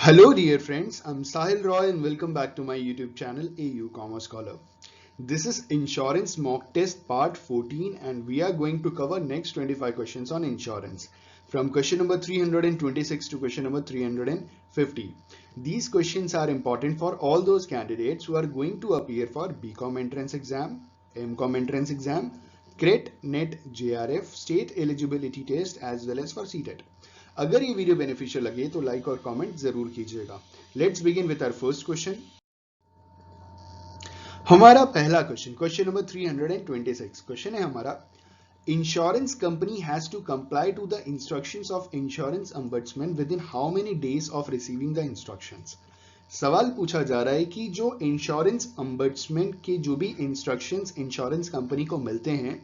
Hello dear friends, I'm Sahil Roy and welcome back to my YouTube channel AU Commerce Scholar. This is Insurance Mock Test Part 14 and we are going to cover next 25 questions on insurance from question number 326 to question number 350. These questions are important for all those candidates who are going to appear for BCom entrance exam, MCom entrance exam, CRET, NET, JRF, State Eligibility Test as well as for CTET. अगर ये video beneficial लगे तो like और comment जरूर कीजिएगा. Let's begin with our first question. हमारा पहला question number 326 question है हमारा. Insurance company has to comply to the instructions of insurance ombudsman within how many days of receiving the instructions. सवाल पूछा जा रहा है कि जो इंश्योरेंस ombudsman के जो भी इंस्ट्रक्शंस इंश्योरेंस कंपनी को मिलते हैं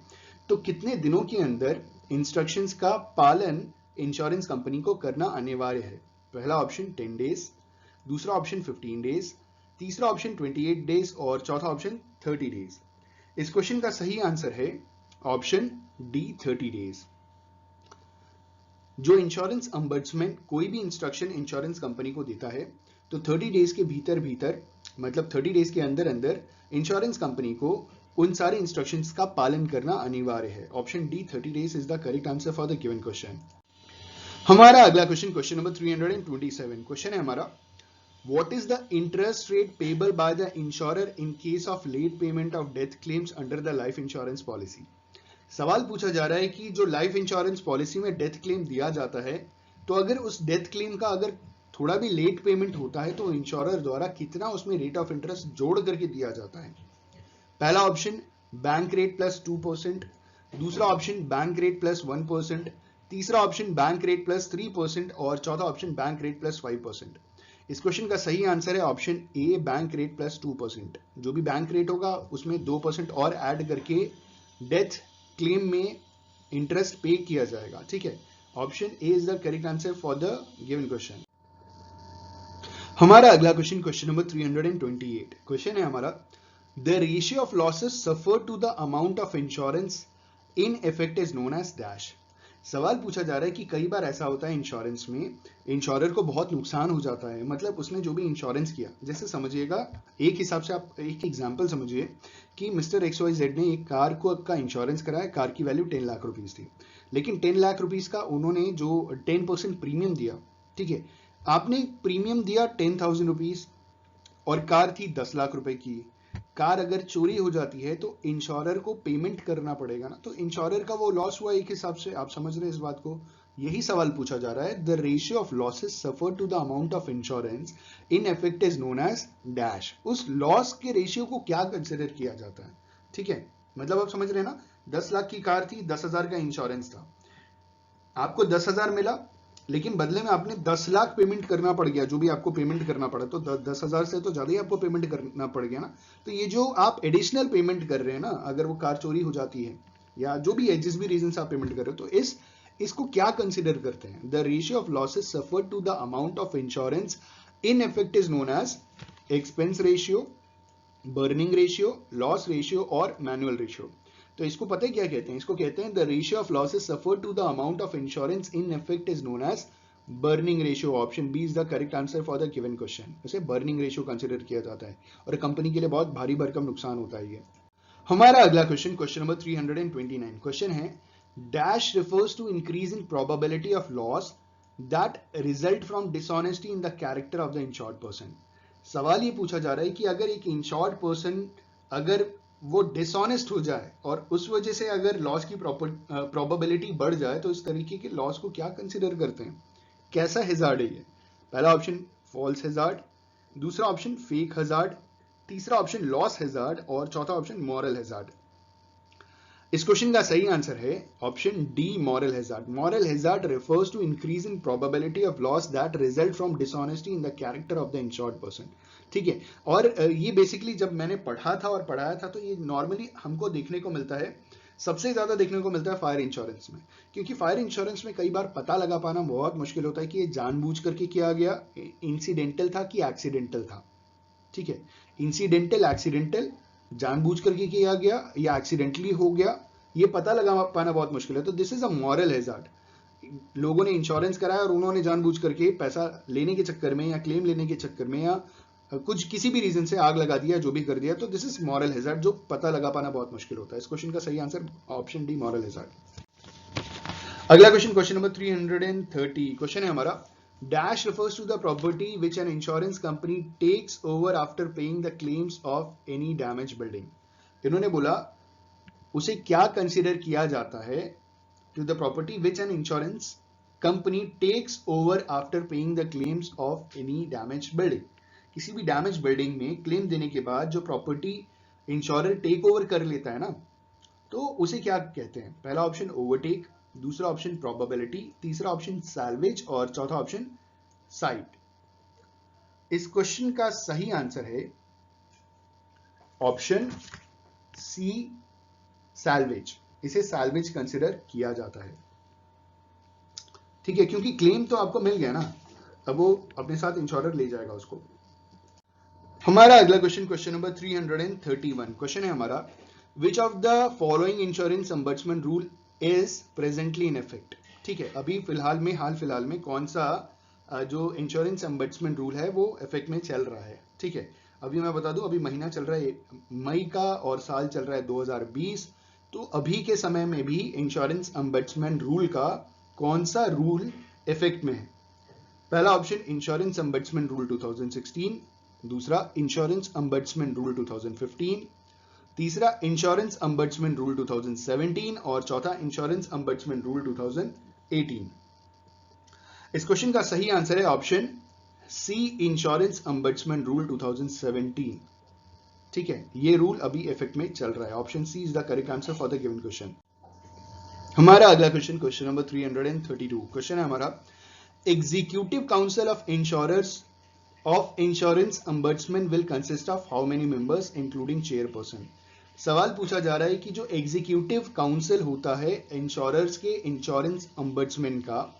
तो कितने दिनों के अंदर इंस्ट्रक्शंस का पालन इंश्योरेंस कंपनी को करना अनिवार्य है. पहला ऑप्शन 10 डेज, दूसरा ऑप्शन 15 डेज, तीसरा ऑप्शन 28 डेज और चौथा ऑप्शन 30 डेज. इस क्वेश्चन का सही आंसर है ऑप्शन डी 30 डेज. जो इंश्योरेंस ombudsman कोई भी इंस्ट्रक्शन इंश्योरेंस कंपनी को देता है तो 30 डेज के भीतर मतलब 30 डेज के अंदर इंश्योरेंस कंपनी को उन सारे इंस्ट्रक्शंस का पालन करना अनिवार्य है. Option D 30 days is the correct answer for the given question. हमारा अगला क्वेश्चन नंबर 327 क्वेश्चन है हमारा. What is the interest rate payable by the insurer in case of late payment of death claims under the life insurance policy. सवाल पूछा जा रहा है कि जो लाइफ इंश्योरेंस पॉलिसी में डेथ क्लेम दिया जाता है तो अगर उस डेथ क्लेम का अगर थोड़ा भी लेट पेमेंट होता है तो इंश्योरर द्वारा कितना उसमें रेट ऑफ इंटरेस्ट जोड़ करके दिया जाता है. पहला ऑप्शन बैंक रेट प्लस 2%, दूसरा ऑप्शन बैंक रेट प्लस 1%, तीसरा ऑप्शन बैंक रेट प्लस 3% और चौथा ऑप्शन बैंक रेट प्लस 5%. इस क्वेश्चन का सही आंसर है ऑप्शन ए बैंक रेट प्लस 2%. जो भी बैंक रेट होगा उसमें 2% और ऐड करके डेथ क्लेम में इंटरेस्ट पे किया जाएगा. ठीक है, option A is the correct answer for the given question. हमारा अगला क्वेश्चन नंबर 328 क्वेश्चन है हमारा. The ratio of losses suffered to the amount of insurance in effect is known as dash. सवाल पूछा जा रहा है कि कई बार ऐसा होता है इंश्योरेंस में इंश्योरर को बहुत नुकसान हो जाता है. मतलब उसने जो भी इंश्योरेंस किया, जैसे समझिएगा एक हिसाब से आप एक एग्जांपल समझिए कि मिस्टर XYZ ने एक कार को का इंश्योरेंस कराया. कार की वैल्यू 10 लाख रुपीस थी, लेकिन 10 लाख रुपीस का उन्होंने जो 10% प्रीमियम दिया, ठीक है, आपने प्रीमियम दिया 10,000 रुपीज और कार थी 10 लाख रुपए की. कार अगर चोरी हो जाती है तो इंश्योरर को पेमेंट करना पड़ेगा ना, तो इंश्योरर का वो लॉस हुआ एक हिसाब से. आप समझ रहे हैं इस बात को? यही सवाल पूछा जा रहा है. The ratio of losses suffered to the amount of insurance in effect is known as dash. उस लॉस के रेशियो को क्या कंसिडर किया जाता है? ठीक है, मतलब आप समझ रहे हैं ना. 10 लाख की कार थी, 10,000 का इंश्योरेंस था, आपको 10,000 मिला, लेकिन बदले में आपने 10 लाख पेमेंट करना पड़ गया. जो भी आपको पेमेंट करना पड़ा तो 10,000 से तो ज्यादा ही आपको पेमेंट करना पड़ गया ना. तो ये जो आप एडिशनल पेमेंट कर रहे हैं ना, अगर वो कार चोरी हो जाती है या जो भी है, जिस भी रीजन से आप पेमेंट कर रहे हो, तो इसको क्या कंसिडर करते हैं? The ratio of losses suffered to the amount of insurance in effect is known as expense ratio, burning ratio, loss ratio और मैनुअल रेशियो. तो इसको पता है क्या कहते हैं? इसको कहते हैं the ratio of losses suffered to the amount of insurance in effect is known as burning ratio. Option B is the correct answer for the given question. इसे बर्निंग रेशियो कंसिडर किया जाता है और कंपनी के लिए बहुत भारी भरकम नुकसान होता है ये. हमारा अगला क्वेश्चन नंबर 329 क्वेश्चन है. Dash refers to increase in probability of loss that result from dishonesty in the character of the insured person. सवाल ये पूछा जा रहा है कि अगर एक इंश्योर्ड पर्सन अगर वो डिसऑनेस्ट हो जाए और उस वजह से अगर लॉस की प्रोबेबिलिटी बढ़ जाए तो इस तरीके के लॉस को क्या कंसिडर करते हैं? कैसा हैजार्ड है ये? पहला ऑप्शन फॉल्स हैजार्ड, दूसरा ऑप्शन फेक हैजार्ड, तीसरा ऑप्शन लॉस हैजार्ड और चौथा ऑप्शन मॉरल हैजार्ड. इस क्वेश्चन का सही आंसर है option D moral hazard. Moral hazard refers to increase in probability of loss that result from dishonesty in the character of the insured person. ठीक है, और ये बेसिकली जब मैंने पढ़ा था और पढ़ाया था तो ये नॉर्मली हमको देखने को मिलता है, सबसे ज्यादा देखने को मिलता है फायर इंश्योरेंस में. क्योंकि फायर इंश्योरेंस में कई बार पता लगा पाना बहुत मुश्किल होता है कि ये जानबूझ करके किया गया, इंसिडेंटल था कि एक्सीडेंटल था. ठीक है, इंसिडेंटल एक्सीडेंटल, जानबूझ करके किया गया या एक्सीडेंटली हो गया, ये पता लगा पाना बहुत मुश्किल है. तो this is a moral hazard. लोगों ने इंश्योरेंस कराया और उन्होंने जानबूझ करके पैसा लेने के चक्कर में या क्लेम लेने के चक्कर में या कुछ किसी भी रीजन से आग लगा दिया, जो भी कर दिया, तो दिस इज मॉरल हैजर्ड, जो पता लगा पाना बहुत मुश्किल होता है। इस क्वेश्चन का सही answer option D, moral hazard. अगला क्वेश्चन, क्वेश्चन नंबर 330, क्वेश्चन है हमारा, dash refers to the property which an insurance company takes over after paying the claims of any damaged building। इन्होंने बोला उसे क्या कंसीडर किया जाता है, to the property which an insurance company takes over after paying the claims of any damaged building। किसी भी damage building में क्लेम देने के बाद जो प्रॉपर्टी इंश्योरर टेक ओवर कर लेता है ना, तो उसे क्या कहते हैं? पहला ऑप्शन ओवरटेक, दूसरा ऑप्शन प्रोबेबिलिटी, तीसरा ऑप्शन सैल्वेज और चौथा ऑप्शन साइट। इस क्वेश्चन का सही आंसर है ऑप्शन सी, सैल्वेज। इसे सैल्वेज कंसिडर किया जाता है, ठीक है, क्योंकि क्लेम तो आपको मिल गया ना, अब वो अपने साथ इंश्योरर ले जाएगा उसको। हमारा अगला क्वेश्चन, क्वेश्चन नंबर 331, क्वेश्चन है हमारा, which of the following insurance ombudsman rule is presently in effect. ठीक है, अभी फिलहाल में, हाल फिलहाल में कौन सा जो इंश्योरेंस अम्बर्ट्समेंट रूल है वो इफेक्ट में चल रहा है। ठीक है, अभी मैं बता दूं, अभी महीना चल रहा है मई का और साल चल रहा है 2020। तो अभी के समय में भी इंश्योरेंस अम्बर्ट्समेंट रूल का कौन सा रूल इफेक्ट में है? पहला ऑप्शन इंश्योरेंस अम्बर्ट्समेंट रूल 2016, दूसरा इंश्योरेंस अम्बर्ट्समेंट रूल 2015, तीसरा इंश्योरेंस अम्बर्ट्समेंट रूल 2017 और चौथा इंश्योरेंस अम्बर्ट्समेंट रूल 2018। इस क्वेश्चन का सही आंसर है ऑप्शन सी, इंश्योरेंस अम्बर्ट्समेंट रूल 2017। ठीक है, ये रूल अभी इफेक्ट में चल रहा है। Option C is the correct answer for the given question. हमारा अगला क्वेश्चन, क्वेश्चन नंबर 332, क्वेश्चन है हमारा, executive council of insurers of insurance ombudsman will consist of how many members including chairperson. सवाल पूछा जा रहा है कि जो एग्जीक्यूटिव काउंसिल होता है इंश्योरर्स के इंश्योरेंस अम्बर्ट्समेंट का,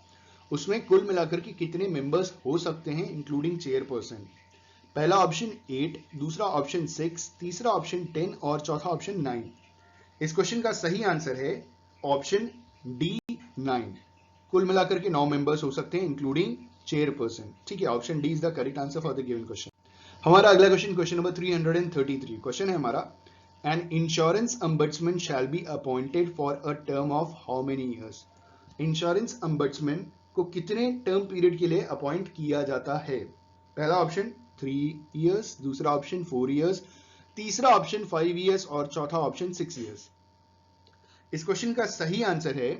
उसमें कुल मिलाकर के कितने मेंबर्स हो सकते हैं इंक्लूडिंग चेयरपर्सन? पहला ऑप्शन 8, दूसरा ऑप्शन 6, तीसरा ऑप्शन 10 और चौथा ऑप्शन 9। इस क्वेश्चन का सही आंसर है ऑप्शन डी, 9। कुल मिलाकर के 9 मेंबर्स हो सकते हैं इंक्लूडिंग चेयरपर्सन। ठीक है, option D is the correct answer for the given question. हमारा अगला क्वेश्चन, क्वेश्चन नंबर 333, क्वेश्चन है हमारा, an insurance ombudsman shall be appointed for a term of how many years. Insurance ombudsman को कितने term period के लिए appoint किया जाता है? पहला ऑप्शन 3 इयर्स, दूसरा ऑप्शन 4 इयर्स, तीसरा ऑप्शन 5 इयर्स और चौथा ऑप्शन 6 इयर्स। इस क्वेश्चन का सही आंसर है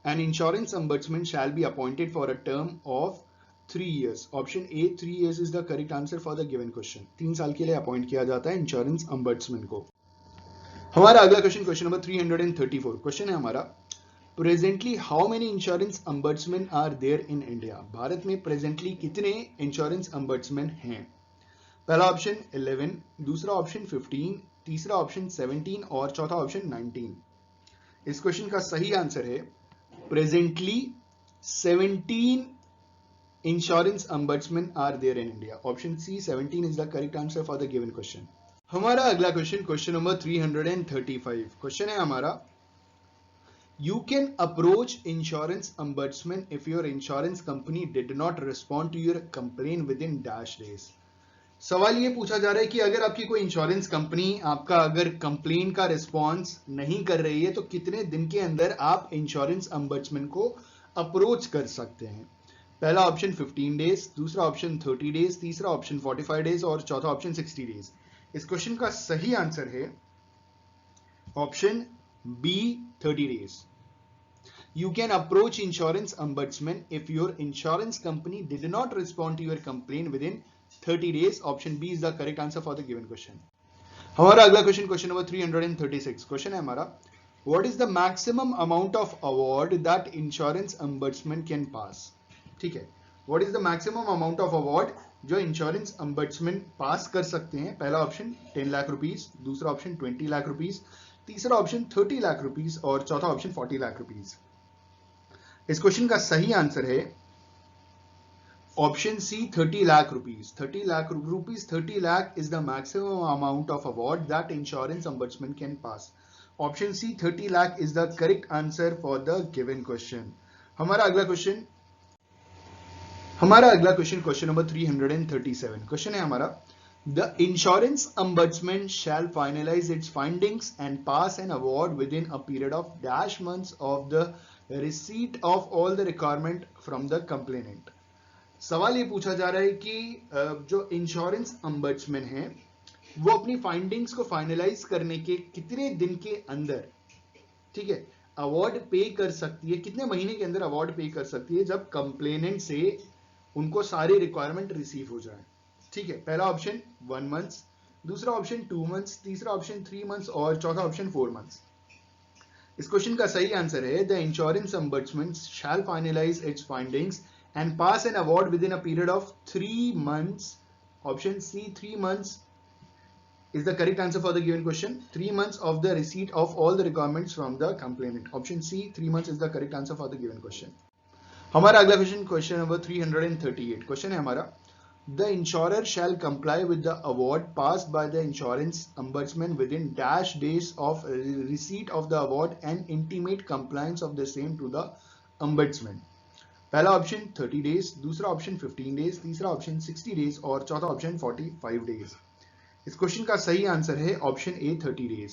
an insurance ombudsman shall be appointed for a term of 3 years. Option A, 3 years is the correct answer for the given question. 3 साल के लिए अपॉइंट किया जाता है इंश्योरेंस अम्बर्ट्समेंट को। हमारा अगला क्वेश्चन, क्वेश्चन नंबर 334, क्वेश्चन है हमारा, presently how many insurance ombudsman are there in India. Bharat में प्रेजेंटली कितने इंश्योरेंस अम्बर्ट्समेंट हैं? पहला ऑप्शन 11, दूसरा ऑप्शन 15, तीसरा ऑप्शन 17 और चौथा ऑप्शन 19। इस क्वेश्चन का सही आंसर है presently 17 insurance ombudsman are there in India. Option C, 17 is the correct answer for the given question. हमारा अगला क्वेश्चन, क्वेश्चन नंबर 335, क्वेश्चन है हमारा, you can approach insurance ombudsman if your insurance company did not respond to your complaint within dash days। सवाल ये पूछा जा रहा है कि अगर आपकी कोई इंश्योरेंस कंपनी आपका अगर कंप्लेन का रिस्पॉन्स नहीं कर रही है तो कितने दिन के अंदर आप इंश्योरेंस अम्बर्ट्समैन को अप्रोच कर सकते हैं? पहला ऑप्शन 15 डेज, दूसरा ऑप्शन 30 डेज, तीसरा ऑप्शन 45 डेज और चौथा ऑप्शन 60 डेज। इस क्वेश्चन का सही आंसर है option B, 30 days। You can approach insurance ombudsman if your insurance company did not respond to your complaint within 30 days। Option B is the correct answer for the given question। हमारा अगला question, question number 336, question है हमारा, What is the maximum amount of award that insurance ombudsman can pass? ठीक है, What is the maximum amount of award जो insurance ombudsman pass कर सकते हैं? पहला ऑप्शन 10 लाख रुपीस, दूसरा ऑप्शन 20 लाख रुपीस, तीसरा ऑप्शन 30 लाख रुपीस और चौथा ऑप्शन 40 लाख रुपीस। इस क्वेश्चन का सही आंसर है option C, 30 lakh rupees. 30 lakh rupees, 30 lakh is the maximum amount of award that insurance ombudsman can pass. Option C, 30 lakh is the correct answer for the given question. हमारा अगला question question number 337 question है हमारा, the insurance ombudsman shall finalize its findings and pass an award within a period of dash months of the receipt of all the requirement from the complainant। सवाल ये पूछा जा रहा है कि जो इंश्योरेंस ombudsman है वो अपनी फाइंडिंग्स को फाइनलाइज करने के कितने दिन के अंदर, ठीक है, अवार्ड पे कर सकती है, कितने महीने के अंदर अवार्ड पे कर सकती है जब कंप्लेनेंट से उनको सारी रिक्वायरमेंट रिसीव हो जाए। ठीक है, पहला ऑप्शन 1 मंथ्स, दूसरा ऑप्शन 2 मंथ्स, तीसरा ऑप्शन 3 मंथ्स और चौथा ऑप्शन 4 मंथ्स। इस क्वेश्चन का सही आंसर है the insurance ombudsman shall finalize its findings and pass an award within a period of 3 months। Option C 3 months is the correct answer for the given question। 3 months of the receipt of all the requirements from the complainant। Option C 3 months is the correct answer for the given question। हमारा अगला question number 338 question है हमारा, the insurer shall comply with the award passed by the insurance ombudsman within dash days of receipt of the award and intimate compliance of the same to the ombudsman। पहला option 30 days, दूसरा option 15 days, तीसरा option 60 days और चौथा option 45 days। इस question का सही answer है option A 30 days।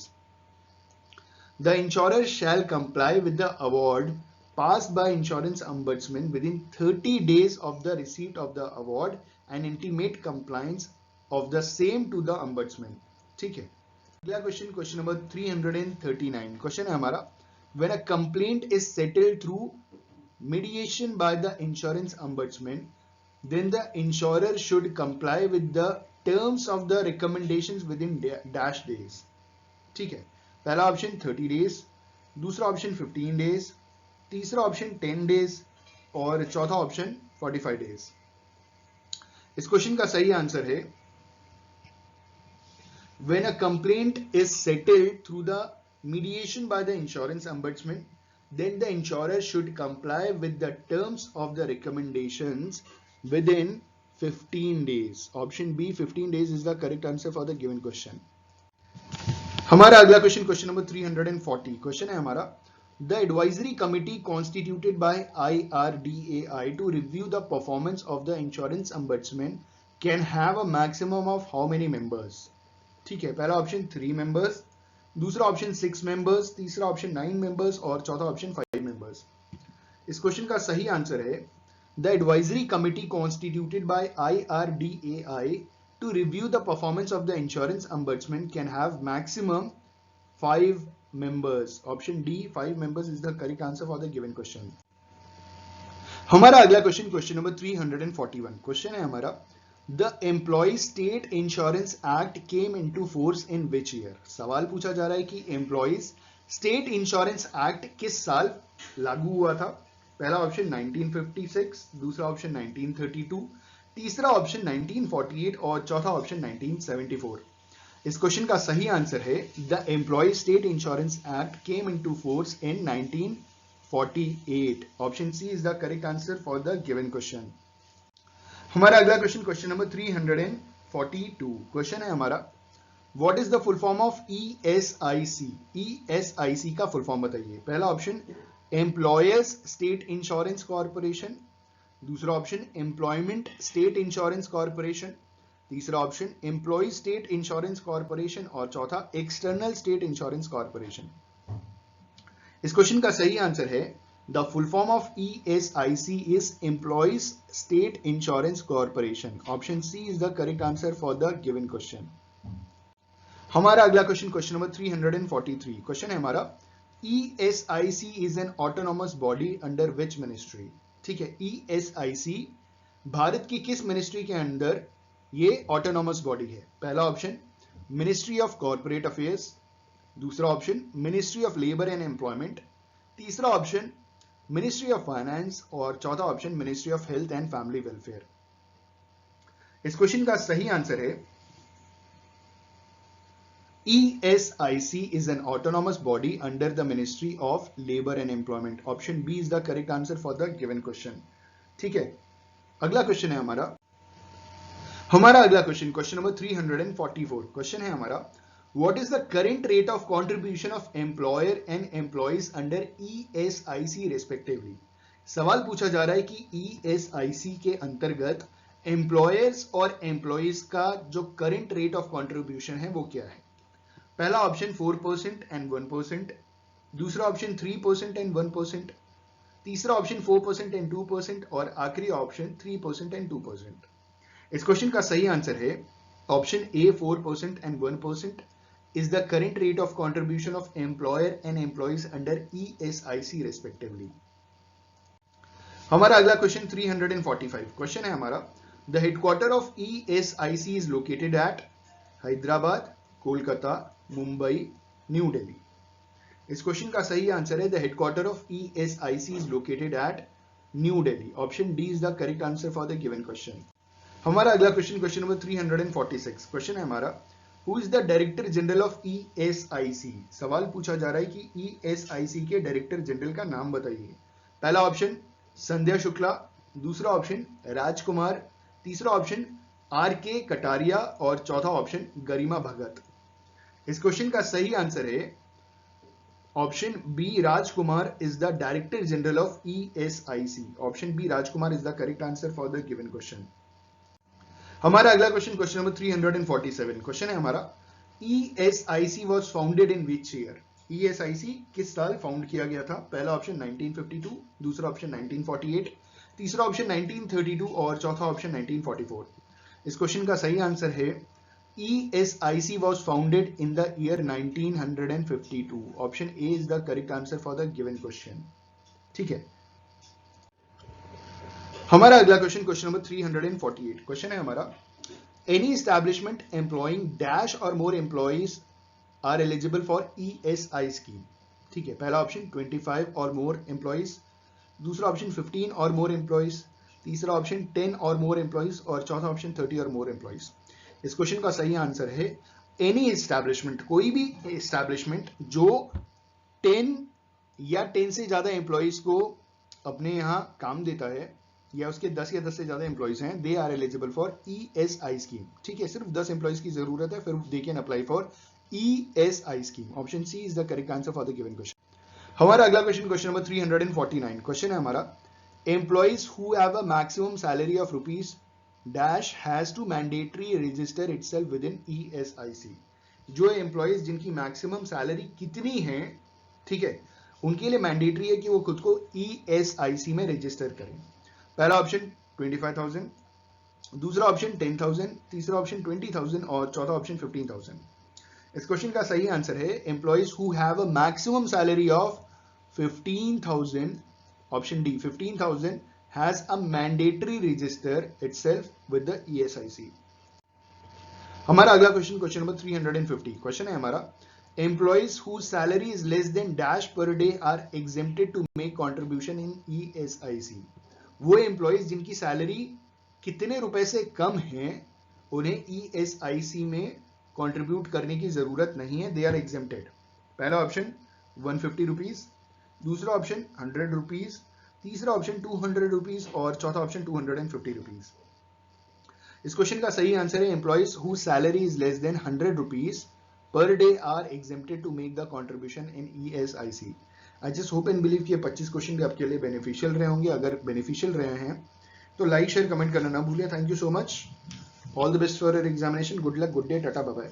The insurer shell comply with the award passed by insurance ombudsman within 30 days of the receipt of the award and intimate compliance of the same to the ombudsman। ठीक है, अगला question number 339 question है हमारा, when a complaint is settled through mediation by the insurance ombudsman then the insurer should comply with the terms of the recommendations within dash days। ठीक है, पहला option 30 days, दूसरा option 15 days, तीसरा option 10 days और चौथा option 45 days। इस question का सही आंसर है when a complaint is settled through the mediation by the insurance ombudsman then the insurer should comply with the terms of the recommendations within 15 days। Option B 15 days is the correct answer for the given question। हमारा अगला question number 340 question है हमारा, the advisory committee constituted by IRDAI to review the performance of the insurance ombudsman can have a maximum of how many members। ठीक है, पहला option 3 members, दूसरा option 6 members, तीसरा option 9 members और चौथा option 5 members। इस क्वेश्चन का सही आंसर है the advisory committee constituted by IRDAI to review the performance of the insurance ombudsman can have maximum 5 members। Option D 5 members is the correct answer for the given question। हमारा अगला question number 341 question है हमारा, the employee state insurance act came into force in which year। सवाल पूछा जा रहा है कि employees state insurance act किस साल लागू हुआ था। पहला ऑप्शन 1956, दूसरा ऑप्शन 1932, तीसरा ऑप्शन 1948 और चौथा ऑप्शन 1974। इस क्वेश्चन का सही आंसर है the employee state insurance act came into force in 1948। Option C is the correct answer for the given question. हमारा अगला क्वेश्चन नंबर 342 क्वेश्चन है हमारा, what is the full form of ESIC। ESIC का full form बताइए। पहला option employers state insurance corporation, दूसरा option employment state insurance corporation, तीसरा option employee state insurance corporation और चौथा एक्सटर्नल स्टेट इंश्योरेंस कॉर्पोरेशन। इस क्वेश्चन का सही आंसर है the full form of ESIC is employees state insurance corporation. Option C is the correct answer for the given question. हमारा अगला question number 343 question है हमारा, ESIC is an autonomous body under which ministry। ठीक है, ESIC Bharat की किस ministry के अंदर ये ऑटोनॉमस बॉडी है। पहला option ministry of corporate affairs, दूसरा option ministry of labour and employment, तीसरा ऑप्शन मिनिस्ट्री ऑफ फाइनेंस और चौथा option ministry of health and family welfare. इस क्वेश्चन का सही आंसर है ESIC is an autonomous body under the Ministry of Labour and Employment। Option B is the correct answer for the given question। ठीक है, अगला question है हमारा अगला क्वेश्चन नंबर 344 क्वेश्चन है हमारा, what is the current rate of contribution of employer and employees under ESIC respectively। सवाल पूछा जा रहा है कि ईएसआईसी के अंतर्गत एम्प्लॉयर्स और एम्प्लॉयज का जो करंट रेट ऑफ कंट्रीब्यूशन है वो क्या है। पहला ऑप्शन 4% एंड 1%, दूसरा ऑप्शन 3% एंड 1%, तीसरा ऑप्शन 4% एंड 2% और आखिरी ऑप्शन 3% एंड 2%। इस क्वेश्चन का सही आंसर है option A 4% and 1% is the current rate of contribution of employer and employees under ESIC respectively। हमारा अगला क्वेश्चन 345 क्वेश्चन है हमारा, the headquarter of ESIC is located at Hyderabad, Kolkata, Mumbai, new Delhi. इस क्वेश्चन का सही आंसर है the headquarter of ESIC is located at new Delhi. Option D is the correct answer for the given question. हमारा अगला क्वेश्चन, क्वेश्चन नंबर 346 क्वेश्चन है हमारा, who is the director general of ESIC। सवाल पूछा जा रहा है कि ESIC के डायरेक्टर जनरल का नाम बताइए। पहला ऑप्शन संध्या शुक्ला, दूसरा ऑप्शन राजकुमार, तीसरा ऑप्शन RK कटारिया और चौथा ऑप्शन गरिमा भगत। इस क्वेश्चन का सही आंसर है option B Rajkumar is the director general of ESIC। Option B Rajkumar is the correct answer for the given question. हमारा अगला क्वेश्चन, क्वेश्चन नंबर 347 क्वेश्चन है हमारा, ESIC was founded in which year. ESIC किस साल found किया गया था। पहला ऑप्शन 1952, दूसरा ऑप्शन 1948, तीसरा ऑप्शन 1932 और चौथा ऑप्शन 1944। इस क्वेश्चन का सही आंसर है ESIC was founded in the year 1952। Option A is the correct answer for the given question. ठीक है, हमारा अगला क्वेश्चन, क्वेश्चन नंबर 348 क्वेश्चन है हमारा, any establishment employing dash or more employees are eligible for ESI scheme. ठीक है, पहला option 25 और मोर एम्प्लॉइज, दूसरा ऑप्शन 15 और मोर एम्प्लॉइज, तीसरा ऑप्शन 10 और मोर एम्प्लॉइज और चौथा ऑप्शन 30 और मोर एम्प्लॉइज। इस क्वेश्चन का सही आंसर है एनी एस्टैब्लिशमेंट, कोई भी एस्टैब्लिशमेंट जो 10 या 10 से ज्यादा एम्प्लॉइज को अपने यहां काम देता है या उसके 10 या 10 से ज्यादा एम्प्लॉइज हैं, they are eligible for ESI scheme. ठीक है, सिर्फ 10 एम्प्लॉइज की जरूरत है, फिर they can apply for ESI scheme. Option C is the correct answer for the given question. हमारा अगला क्वेश्चन, क्वेश्चन नंबर 349 क्वेश्चन है हमारा, employees who have a maximum salary of rupees dash has to mandatory register itself within ESIC। जो employees जिनकी maximum salary कितनी है, ठीक है, उनके लिए मैंडेटरी है कि वो खुद को ESIC में रजिस्टर करें। पहला ऑप्शन 25,000, दूसरा ऑप्शन 10,000, तीसरा ऑप्शन 20,000 और चौथा ऑप्शन 15,000। इस क्वेश्चन का सही आंसर है employees who have a maximum salary of 15,000, option D 15,000 has a mandatory register itself with the ESIC। हमारा अगला क्वेश्चन, क्वेश्चन नंबर 350 क्वेश्चन है हमारा, employees who salary is less than dash per day are exempted to make contribution in ESIC। वो employees जिनकी salary कितने रुपए से कम है उन्हें ESIC में कंट्रीब्यूट करने की जरूरत नहीं है, दे आर एग्जेम्प्टेड। पहला ऑप्शन 150 रुपीज, दूसरा ऑप्शन 100 रुपीज, तीसरा ऑप्शन 200 रुपीज और चौथा ऑप्शन 250 रुपीज। इस क्वेश्चन का सही आंसर है employees who salary is less than 100 rupees per day are exempted to make the contribution in ESIC। I just hope and believe कि ये 25 क्वेश्चन भी आपके लिए बेनिफिशियल रहे होंगे। अगर बेनिफिशियल रहे हैं तो लाइक शेयर कमेंट करना ना भूलिए। Thank you so much, all the best for your examination, good luck, good day, tata, bye bye.